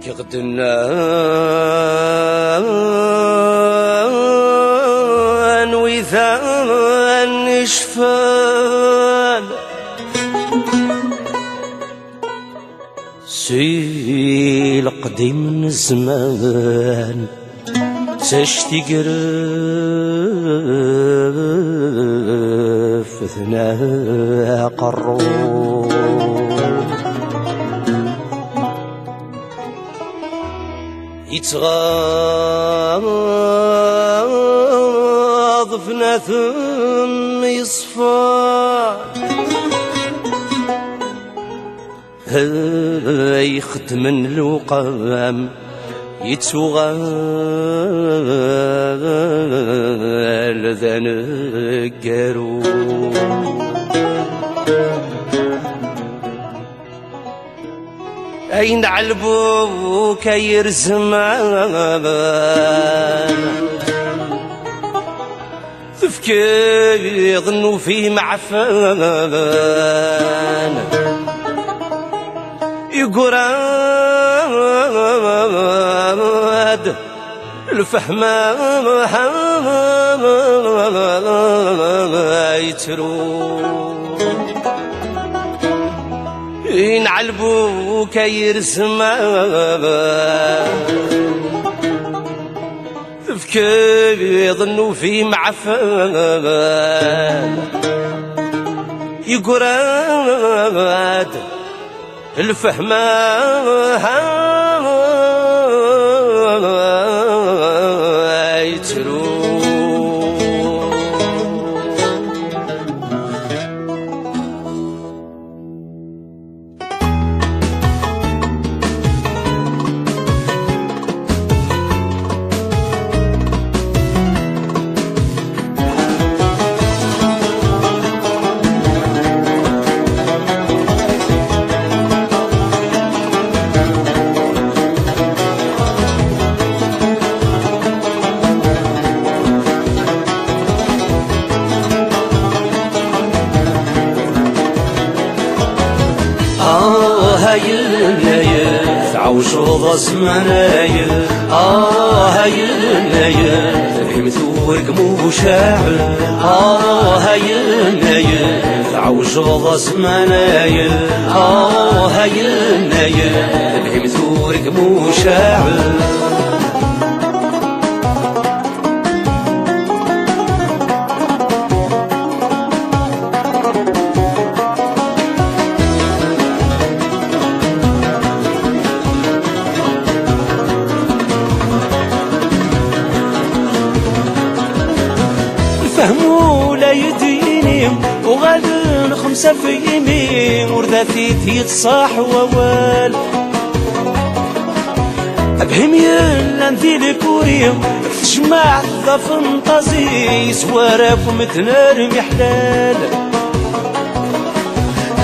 يغدنا وإذا نشفان سيل قديم من الزمان ساشتي قرف ثنا قرو يتغاض فينا ثم يصفى يختم الوقام يتوغال ذا نقرو أين علبوك يرزمان تفكير يظنوا فيه معفان يقراد الفهمة يترو ينعلبوك يرسما تفكير يظنوا في معفان يقراد الفهمة يترو عوشوض زمانايا هاي النايا فهمت ورقم وشاعر هاي النايا عوشوض زمانايا هاي النايا فهمت ورقم وشاعر فهموا لا يديني وغادن خمسة في يمين ورداتي تصاح ووال أبهم يلا ندير كوريم تجمع ذا فنطازي سوارك ومتنار محلال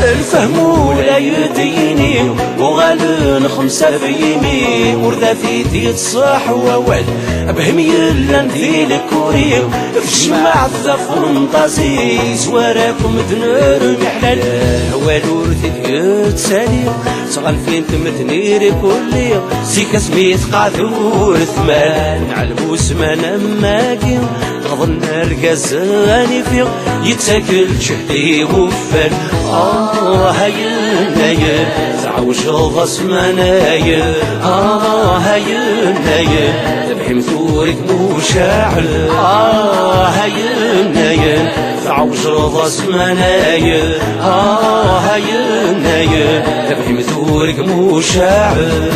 الفهموا لا يديني وغالن خمسة في يمين ورداتي تصاح ووال أبهم يلا ندير كوريم تجمع ذا فنطازي سواركم تنار محلال والور تدقت سالي صغال فين تمتنيري كلي سيكا سميت قاذور ثمان علبو سمانة ماكي غضن القزاني فيه يتساكل شهدي وفال هاي النايا تعوش غصمانايا هاي النايا تبحم ثورك مشاعل هاي النايا تعوش غصمانايا هاي النايا تبحم ثورك مشاعل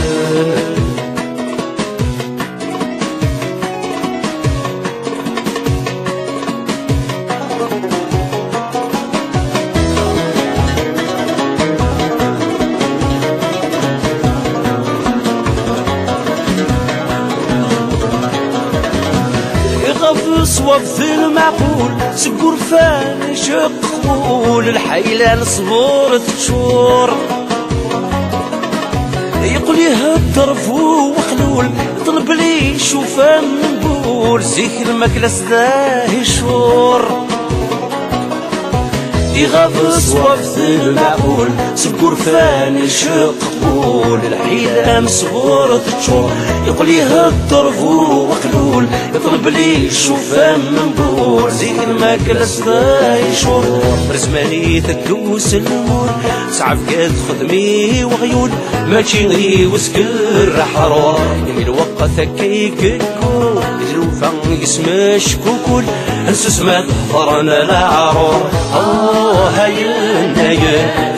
وفي المعقول سكور فاني شقول الحيلان صبور تشور يقول يهدر فو وخلول طلب لي شوفان من مقبول زيك الماكلة سداه شور يغاب صوف المعقول سكور فاني شق قبول الحيلة مصغورة تشور يقول يهدر فوق وقلول يطلب لي الشوفان منبول زيك الماكلة سداه شور رزماني تدوس النور سعف قاد خدمي وغيول ماشي غي وسكر حرور يميل وقت هكيك الكول الوفا يسمش كوكول انسس ما تحضرنا لا عرور هاي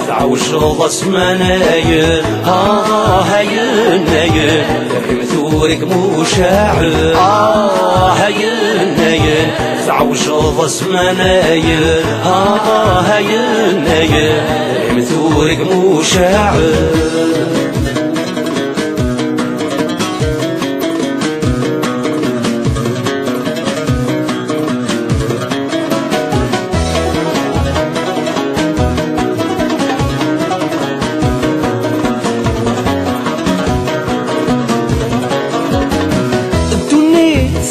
تعوش غص منايا هاي مثورك مشاعر هاي تعوش غص منايا هاي مثورك مشاعر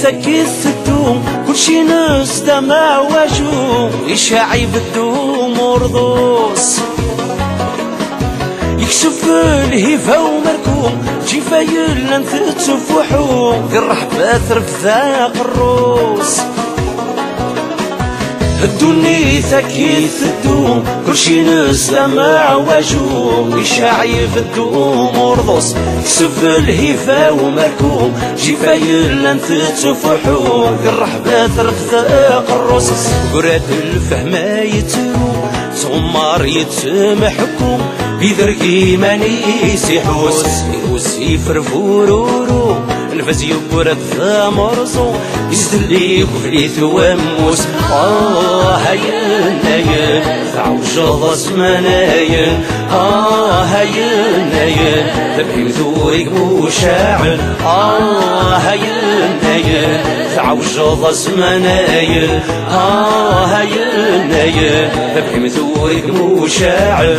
سكيت الدوم كل شي ناس دمع وجوم يشعي بالدوم مرضوس يكشف الهيفا ومركوم جفايل انت تفوحوم الرحبة ترف ذاق الروس الدنيا ثكيت الدوم كل شي ناس دمع وجوم يشعي في الدوم مرضوس يكسف الهيفا ومركوم جفايل انت تفوحوم الرحبة ترف ذاق الروس قرات الفهمة يتروم صمار يتمحكم بيدركي ماني سيحوس يوسي فرفورورو الفاز يقرد فمرزو يزدلي وفليت وموس هاي تعوش غص منايا هاي تبحي ثورك مشاعر هاي تعوش غص منايا هاي تبحي ثورك مشاعر